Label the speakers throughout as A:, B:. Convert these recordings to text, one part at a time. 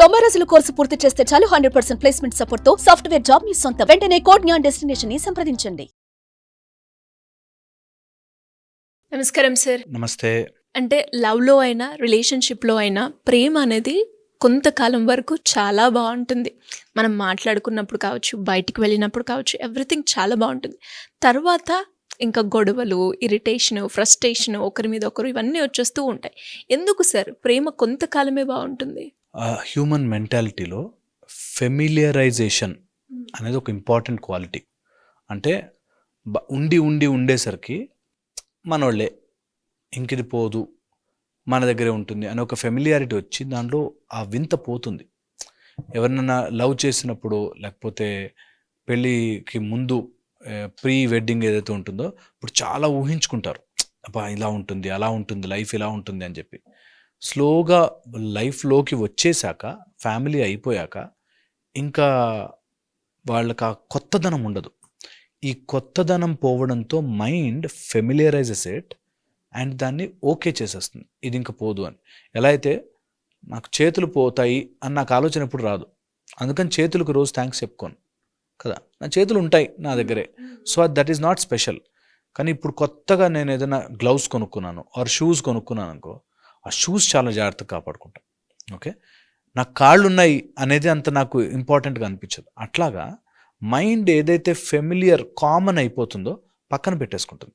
A: 90 రోజుల కోర్సు పూర్తి చేస్తే చాలు 100% ప్లేస్మెంట్ సపోర్ట్ తో సాఫ్ట్వేర్ జాబ్ మీ సొంతం. వెంటనే కోడ్ జ్ఞాన్ డెస్టినేషన్ ని సంప్రదించండి.
B: నమస్కారం సార్.
C: నమస్తే.
B: అంటే లవ్లో అయినా రిలేషన్షిప్లో అయినా ప్రేమ అనేది కొంతకాలం వరకు చాలా బాగుంటుంది. మనం మాట్లాడుకున్నప్పుడు కావచ్చు, బయటికి వెళ్ళినప్పుడు కావచ్చు, ఎవ్రీథింగ్ చాలా బాగుంటుంది. తర్వాత ఇంకా గొడవలు, ఇరిటేషను, ఫ్రస్ట్రేషను, ఒకరి మీద ఒకరు ఇవన్నీ వచ్చేస్తూ ఉంటాయి. ఎందుకు సార్ ప్రేమ కొంతకాలమే బాగుంటుంది?
C: హ్యూమన్ మెంటాలిటీలో ఫెమిలియరైజేషన్ అనేది ఒక ఇంపార్టెంట్ క్వాలిటీ. అంటే ఉండేసరికి మనోళ్ళే, ఇంకిది పోదు, మన దగ్గరే ఉంటుంది అని ఒక ఫెమిలియారిటీ వచ్చి దాంట్లో ఆ వింత పోతుంది. ఎవరినైనా లవ్ చేసినప్పుడు, లేకపోతే పెళ్ళికి ముందు ప్రీ వెడ్డింగ్ ఏదైతే ఉంటుందో ఇప్పుడు చాలా ఊహించుకుంటారు, అబ్బా ఇలా ఉంటుంది, అలా ఉంటుంది, లైఫ్ ఇలా ఉంటుంది అని చెప్పి. స్లోగా లైఫ్లోకి వచ్చేసాక, ఫ్యామిలీ అయిపోయాక ఇంకా వాళ్ళకి ఆ కొత్తదనం ఉండదు. ఈ కొత్తదనం పోవడంతో మైండ్ ఫెమిలియరైజెస్ ఇట్ అండ్ దాన్ని ఓకే చేసేస్తుంది, ఇది ఇంకా పోదు అని. ఎలా అయితే నాకు చేతులు పోతాయి అని నాకు ఆలోచన ఎప్పుడు రాదు, అందుకని చేతులకు రోజు థ్యాంక్స్ చెప్పుకోను కదా, నా చేతులు ఉంటాయి నా దగ్గరే, so that is not special. కానీ ఇప్పుడు కొత్తగా నేను ఏదైనా గ్లౌస్ కొనుక్కున్నాను ఆర్ షూస్ కొనుక్కున్నాను అనుకో, ఆ షూస్ చాలా జాగ్రత్తగా కాపాడుకుంటాను. ఓకే, నాకు కాళ్ళు ఉన్నాయి అనేది అంత నాకు ఇంపార్టెంట్గా అనిపించదు. అట్లాగా మైండ్ ఏదైతే ఫెమిలియర్ కామన్ అయిపోతుందో పక్కన పెట్టేసుకుంటుంది.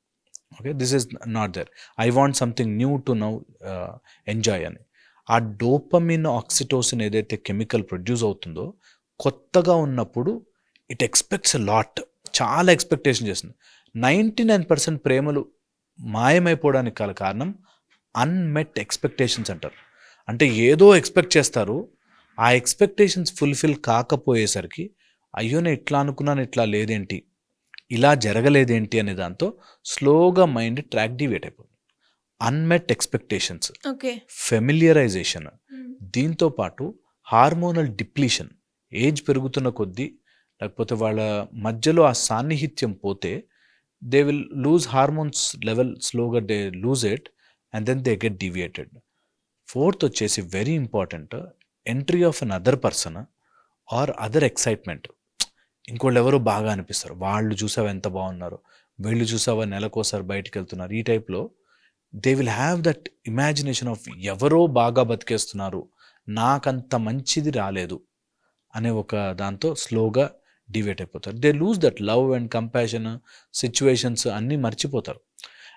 C: Okay, this is not there, I want something new to now enjoy అని. ఆ డోపమిన్, ఆక్సిటోసిన్ ఏదైతే కెమికల్ ప్రొడ్యూస్ అవుతుందో కొత్తగా ఉన్నప్పుడు ఇట్ ఎక్స్పెక్ట్స్ లాట్, చాలా ఎక్స్పెక్టేషన్ చేస్తుంది. 99% ప్రేమలు మాయమైపోవడానికి గల కారణం అన్మెట్ ఎక్స్పెక్టేషన్స్ అంటారు. అంటే ఏదో ఎక్స్పెక్ట్ చేస్తారు, ఆ ఎక్స్పెక్టేషన్స్ ఫుల్ఫిల్ కాకపోయేసరికి అయ్యో నేను ఇట్లా అనుకున్నాను, ఇట్లా లేదేంటి, ఇలా జరగలేదేంటి అనే దాంతో స్లోగా మైండ్ ట్రాక్ డివేట్ అయిపోతుంది. అన్మెట్ ఎక్స్పెక్టేషన్స్, ఫెమిలియరైజేషన్, దీంతో పాటు హార్మోనల్ డిప్లీషన్, ఏజ్ పెరుగుతున్న కొద్దీ లేకపోతే వాళ్ళ మధ్యలో ఆ సాన్నిహిత్యం పోతే they will lose hormones level, స్లోగా they lose it and then they get deviated. Fourth వచ్చేసి very important, entry of another person or other excitement. ఇంకోళ్ళు ఎవరో బాగా అనిపిస్తారు, వాళ్ళు చూసావా ఎంత బాగున్నారు, వీళ్ళు చూసావా నెలకోసారి బయటికి వెళ్తున్నారు, ఈ టైప్లో they will have that imagination of ఎవరో బాగా బతికేస్తున్నారు, నాకంత మంచిది రాలేదు అనే ఒక దాంతో స్లోగా డివేట్ అయిపోతారు. They lose that love and compassion, situations అన్నీ మర్చిపోతారు.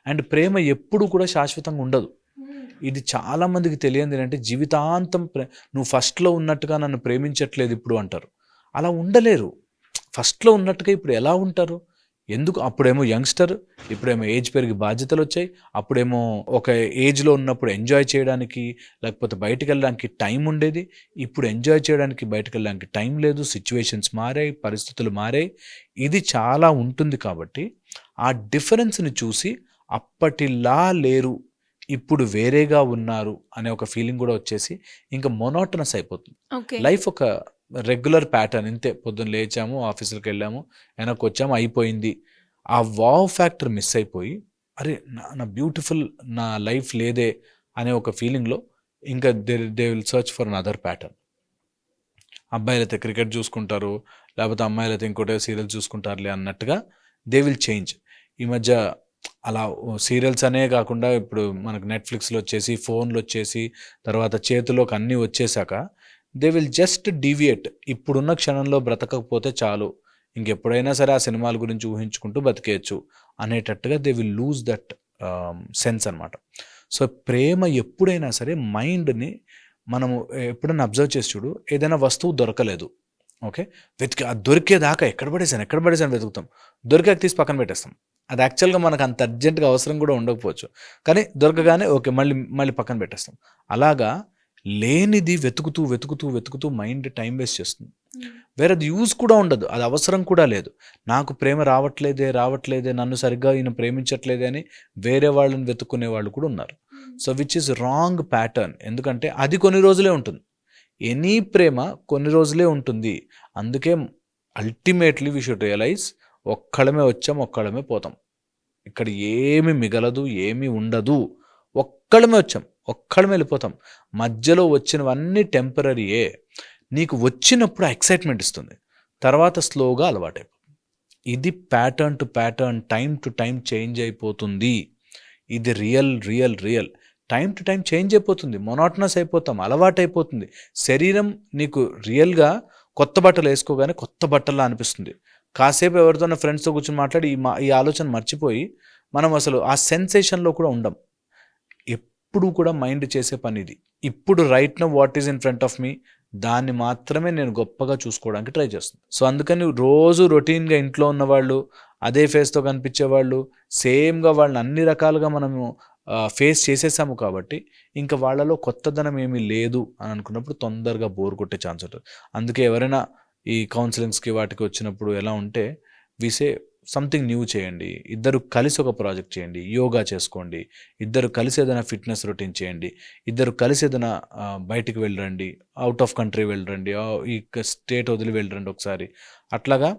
C: అండ్ ప్రేమ ఎప్పుడు కూడా శాశ్వతంగా ఉండదు. ఇది చాలామందికి తెలియదు ఏంటంటే జీవితాంతం నువ్వు ఫస్ట్లో ఉన్నట్టుగా నన్ను ప్రేమించట్లేదు ఇప్పుడు అంటారు. అలా ఉండలేరు. ఫస్ట్లో ఉన్నట్టుగా ఇప్పుడు ఎలా ఉంటారు? ఎందుకు? అప్పుడేమో యంగ్స్టర్, ఇప్పుడేమో ఏజ్ పెరిగి బాధ్యతలు వచ్చాయి, అప్పుడేమో ఒక ఏజ్లో ఉన్నప్పుడు ఎంజాయ్ చేయడానికి లేకపోతే బయటకు వెళ్ళడానికి టైం ఉండేది, ఇప్పుడు ఎంజాయ్ చేయడానికి బయటకు వెళ్ళడానికి టైం లేదు, సిచ్యువేషన్స్ మారాయి, పరిస్థితులు మారాయి, ఇది చాలా ఉంటుంది. కాబట్టి ఆ డిఫరెన్స్ని చూసి అప్పటిలా లేరు, ఇప్పుడు వేరేగా ఉన్నారు అనే ఒక ఫీలింగ్ కూడా వచ్చేసి ఇంకా మొనోటనస్ అయిపోతుంది. లైఫ్ ఒక రెగ్యులర్ ప్యాటర్న్, ఇంతే, పొద్దున్న లేచాము, ఆఫీసులకు వెళ్ళాము, వెనక్కి వచ్చాము, అయిపోయింది. ఆ వావ్ ఫ్యాక్టర్ మిస్ అయిపోయి అరే నా బ్యూటిఫుల్ నా లైఫ్ లేదే అనే ఒక ఫీలింగ్లో ఇంకా they will search for another pattern. అబ్బాయిలైతే క్రికెట్ చూసుకుంటారు, లేకపోతే అమ్మాయిలైతే ఇంకోటే సీరియల్స్ చూసుకుంటారులే అన్నట్టుగా దే విల్ చేంజ్. ఈ మధ్య అలా సీరియల్స్ అనే కాకుండా ఇప్పుడు మనకు నెట్ఫ్లిక్స్లో వచ్చేసి, ఫోన్లో వచ్చేసి, తర్వాత చేతిలోకి అన్నీ వచ్చేసాక దే విల్ జస్ట్ డీవియేట్. ఇప్పుడున్న క్షణంలో బ్రతకకపోతే చాలు, ఇంకెప్పుడైనా సరే ఆ సినిమాల గురించి ఊహించుకుంటూ బతికేయచ్చు అనేటట్టుగా they will lose that sense అనమాట. సో ప్రేమ ఎప్పుడైనా సరే మైండ్ని మనము ఎప్పుడైనా అబ్జర్వ్ చేసి చూడు, ఏదైనా వస్తువు దొరకలేదు, ఓకే, దొరికేదాకా ఎక్కడ పడేసాను వెతుకుతాం, దొరికాక తీసి పక్కన పెట్టేస్తాం. అది యాక్చువల్గా మనకు అంత అర్జెంటుగా అవసరం కూడా ఉండకపోవచ్చు, కానీ దొరకగానే ఓకే మళ్ళీ పక్కన పెట్టేస్తాం. అలాగా లేనిది వెతుకుతూ మైండ్ టైం వేస్ట్ చేస్తుంది. వేరే అది యూజ్ కూడా ఉండదు, అది అవసరం కూడా లేదు. నాకు ప్రేమ రావట్లేదే, నన్ను సరిగ్గా ఈయన ప్రేమించట్లేదే అని వేరే వాళ్ళని వెతుక్కునే వాళ్ళు కూడా ఉన్నారు. So which is wrong pattern. ఎందుకంటే అది కొన్ని రోజులే ఉంటుంది, ఎనీ ప్రేమ కొన్ని రోజులే ఉంటుంది. అందుకే అల్టిమేట్లీ వీ షుడ్ రియలైజ్, ఒక్కడమే వచ్చాం, ఒక్కడమే పోతాం. ఇక్కడ ఏమి మిగలదు, ఏమీ ఉండదు. ఒక్కడమే వచ్చాం, ఒక్కడమే వెళ్ళిపోతాం. మధ్యలో వచ్చినవన్నీ టెంపరరీయే. నీకు వచ్చినప్పుడు ఎక్సైట్మెంట్ ఇస్తుంది, తర్వాత స్లోగా అలవాటైపోతుంది. ఇది pattern to pattern, time to time change అయిపోతుంది. ఇది real time to time change అయిపోతుంది. మొనాటనస్ అయిపోతాం, అలవాటైపోతుంది. శరీరం నీకు రియల్గా కొత్త బట్టలు వేసుకోగానే కొత్త బట్టల్లా అనిపిస్తుంది. కాసేపు ఎవరితోనో ఫ్రెండ్స్తో కూర్చొని మాట్లాడి ఈ ఆలోచన మర్చిపోయి మనం అసలు ఆ సెన్సేషన్లో కూడా ఉండం. ఎప్పుడు కూడా మైండ్ చేసే పని ఇది. ఇప్పుడు right now what is in front of me, దాన్ని మాత్రమే నేను గొప్పగా చూసుకోవడానికి ట్రై చేస్తాను. సో అందుకని రోజు రొటీన్గా ఇంట్లో ఉన్నవాళ్ళు, అదే ఫేస్తో కనిపించేవాళ్ళు, సేమ్గా వాళ్ళని అన్ని రకాలుగా మనము ఫేస్ చేసేసాము కాబట్టి ఇంకా వాళ్ళలో కొత్తదనం ఏమీ లేదు అని అనుకున్నప్పుడు తొందరగా బోర్ కొట్టే ఛాన్స్ ఉంటుంది. అందుకే ఎవరైనా ఈ కౌన్సిలింగ్స్కి వాటికి వచ్చినప్పుడు ఎలా ఉంటే విసే సంథింగ్ న్యూ చేయండి, ఇద్దరు కలిసి ఒక ప్రాజెక్ట్ చేయండి, యోగా చేసుకోండి, ఇద్దరు కలిసి ఏదైనా ఫిట్నెస్ రొటీన్ చేయండి, ఇద్దరు కలిసి ఏదైనా బయటికి వెళ్ళరండి, అవుట్ ఆఫ్ కంట్రీ వెళ్ళరండి, ఈ స్టేట్ వదిలి వెళ్ళరండి ఒకసారి. అట్లాగా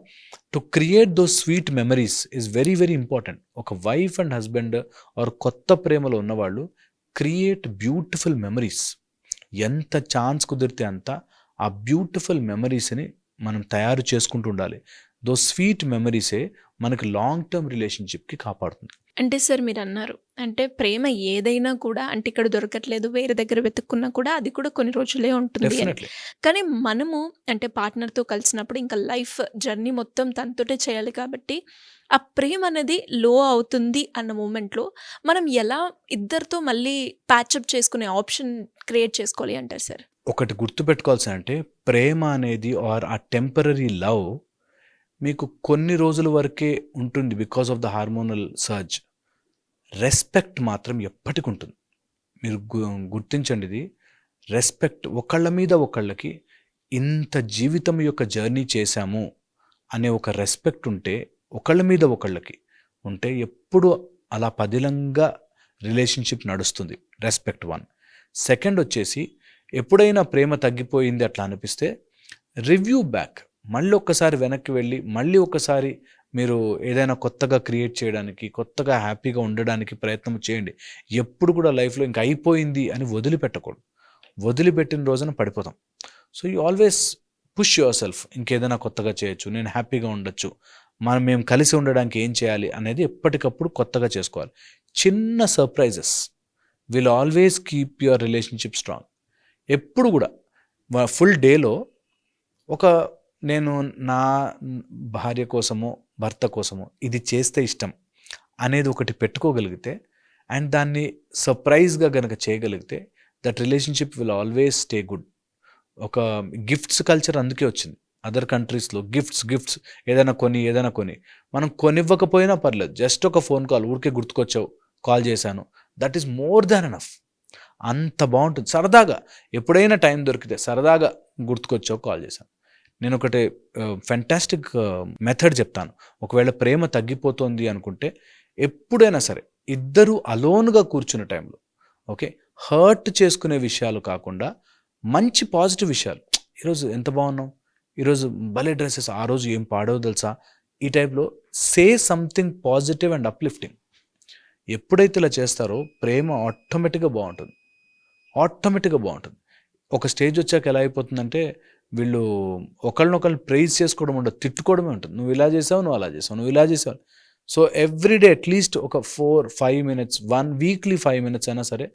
C: to create those sweet memories is very very important. ఒక వైఫ్ అండ్ హస్బెండ్ ఆర్ కొత్త ప్రేమలో ఉన్నవాళ్ళు క్రియేట్ బ్యూటిఫుల్ మెమరీస్. ఎంత ఛాన్స్ కుదిరితే అంత ఆ బ్యూటిఫుల్ మెమరీస్ని మనం తయారు చేసుకుంటూ ఉండాలి. దో స్వీట్ మెమరీసే మనకి లాంగ్ టర్మ్ రిలేషన్షిప్కి కాపాడుతుంది.
B: అంటే సార్ మీరు అన్నారు, అంటే ప్రేమ ఏదైనా కూడా అంటే ఇక్కడ దొరకట్లేదు, వేరే దగ్గర వెతుక్కున్నా కూడా అది కూడా కొన్ని రోజులే ఉంటుంది అని.
C: డెఫినెట్లీ
B: కానీ మనము అంటే పార్ట్నర్తో కలిసినప్పుడు ఇంకా లైఫ్ జర్నీ మొత్తం తనతోటే చేయాలి కాబట్టి ఆ ప్రేమ అనేది లో అవుతుంది అన్న మూమెంట్లో మనం ఎలా ఇద్దరితో మళ్ళీ ప్యాచప్ చేసుకునే ఆప్షన్ క్రియేట్ చేసుకోవాలి అంటారు సార్?
C: ఒకటి గుర్తుపెట్టుకోవాల్సి అంటే ప్రేమ అనేది ఆర్ ఆ టెంపరరీ లవ్ మీకు కొన్ని రోజుల వరకే ఉంటుంది because of the hormonal surge. Respect మాత్రం ఎప్పటికి ఉంటుంది. మీరు గుర్తించండి ఇది. రెస్పెక్ట్, ఒకళ్ళ మీద ఒకళ్ళకి ఇంత జీవితం యొక్క జర్నీ చేశాము అనే ఒక రెస్పెక్ట్ ఉంటే, ఒకళ్ళ మీద ఒకళ్ళకి ఉంటే ఎప్పుడు అలా పదిలంగా రిలేషన్షిప్ నడుస్తుంది. రెస్పెక్ట్ 1. సెకండ్ వచ్చేసి ఎప్పుడైనా ప్రేమ తగ్గిపోయింది అట్లా అనిపిస్తే రివ్యూ బ్యాక్, మళ్ళీ ఒక్కసారి వెనక్కి వెళ్ళి మళ్ళీ ఒకసారి మీరు ఏదైనా కొత్తగా క్రియేట్ చేయడానికి, కొత్తగా హ్యాపీగా ఉండడానికి ప్రయత్నం చేయండి. ఎప్పుడు కూడా లైఫ్లో ఇంకా అయిపోయింది అని వదిలిపెట్టకూడదు. వదిలిపెట్టిన రోజున పడిపోతాం. So you always push your self, ఇంకేదైనా కొత్తగా చేయొచ్చు, నేను హ్యాపీగా ఉండొచ్చు, మేము కలిసి ఉండడానికి ఏం చేయాలి అనేది ఎప్పటికప్పుడు కొత్తగా చేసుకోవాలి. చిన్న surprises will always keep your relationship strong. ఎప్పుడు కూడా ఫుల్ డేలో నేను నా భార్య కోసమో భర్త కోసమో ఇది చేస్తే ఇష్టం అనేది ఒకటి పెట్టుకోగలిగితే అండ్ దాన్ని సర్ప్రైజ్గా కనుక చేయగలిగితే that relationship will always stay good. ఒక గిఫ్ట్స్ కల్చర్ అందుకే వచ్చింది. అదర్ కంట్రీస్లో గిఫ్ట్స్ ఏదైనా కొని మనం కొనివ్వకపోయినా పర్లేదు, జస్ట్ ఒక ఫోన్ కాల్, ఊరికే గుర్తుకొచ్చావు కాల్ చేశాను, that is more than enough. అంత బాగుంటుంది. సరదాగా ఎప్పుడైనా టైం దొరికితే సరదాగా గుర్తుకొచ్చావు కాల్ చేశాను. నేను ఒకటి ఫెంటాస్టిక్ మెథడ్ చెప్తాను. ఒకవేళ ప్రేమ తగ్గిపోతుంది అనుకుంటే ఎప్పుడైనా సరే ఇద్దరు అలోన్గా కూర్చున్న టైంలో హర్ట్ చేసుకునే విషయాలు కాకుండా మంచి పాజిటివ్ విషయాలు, ఈరోజు ఎంత బాగున్నావు, ఈరోజు భలే డ్రెస్సెస్, ఆ రోజు ఏం పాడవు తెలుసా, ఈ టైప్లో say something positive and uplifting. ఎప్పుడైతే ఇలా చేస్తారో ప్రేమ ఆటోమేటిక్గా బాగుంటుంది. ఒక స్టేజ్ వచ్చాక ఎలా అయిపోతుందంటే వీళ్ళు ఒకళ్ళనొకళ్ళు ప్రైజ్ చేసుకోవడం ఉండదు, తిట్టుకోవడమే ఉంటుంది. నువ్వు ఇలా చేసావు, నువ్వు అలా చేసావు, నువ్వు ఇలా చేసావు. సో ఎవ్రీడే అట్లీస్ట్ ఒక 4-5 minutes, 1 weekly 5 minutes అయినా సరే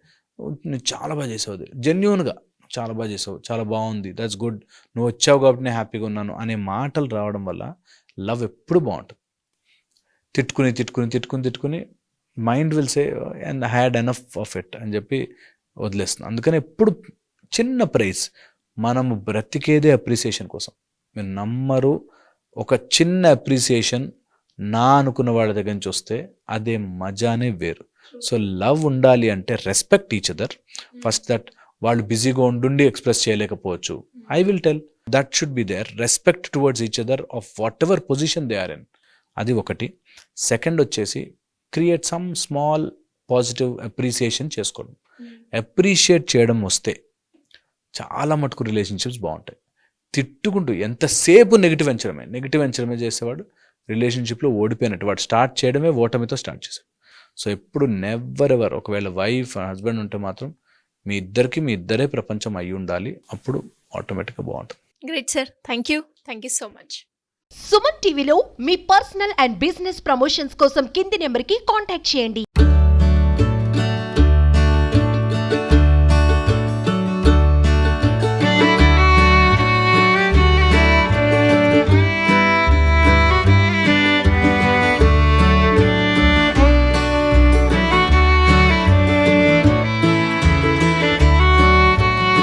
C: నువ్వు చాలా బాగా చేసావు, జెన్యూన్గా చాలా బాగా చేసావు, చాలా బాగుంది, దట్స్ గుడ్, నువ్వు వచ్చావు కాబట్టి నేను హ్యాపీగా ఉన్నాను అనే మాటలు రావడం వల్ల లవ్ ఎప్పుడు బాగుంటుంది. తిట్టుకుని mind will say and had enough of it అని చెప్పి వదిలేస్తుంది. అందుకని ఎప్పుడు చిన్న ప్రైజ్, మనము బ్రతికేదే అప్రిసియేషన్ కోసం. మీరు నమ్మరు, ఒక చిన్న అప్రిసియేషన్ నా అనుకున్న వాళ్ళ దగ్గర నుంచి వస్తే అదే మజానే వేరు. సో లవ్ ఉండాలి అంటే respect each other first. That వాళ్ళు బిజీగా ఉండి ఎక్స్ప్రెస్ చేయలేకపోవచ్చు, I will tell that should be there. Respect towards each other of whatever position they are in, అది ఒకటి. సెకండ్ వచ్చేసి create some small positive appreciation చేసుకోవడం. అప్రిషియేట్ చేయడం వస్తే చాలా మటుకు రిలేషన్షిప్స్ బాగుంటాయి. తిట్టుకుంటూ ఎంతసేపు నెగిటివ్ ఎంచడమే చేసేవాడు రిలేషన్షిప్లో ఓడిపోయినట్టు. వాడు స్టార్ట్ చేయడమే ఓటమితో స్టార్ట్ చేశాడు. సో ఎప్పుడు నెవర్ ఎవర్, ఒకవేళ వైఫ్ హస్బెండ్ ఉంటే మాత్రం మీ ఇద్దరికి మీ ఇద్దరే ప్రపంచం అయి ఉండాలి. అప్పుడు ఆటోమేటిక్గా బాగుంటుంది.
B: Great sir, thank you so much.
D: Suman టీవీలో మీ పర్సనల్ అండ్ బిజినెస్ ప్రమోషన్స్ కోసం కింది నెంబర్కి కాంటాక్ట్ చేయండి.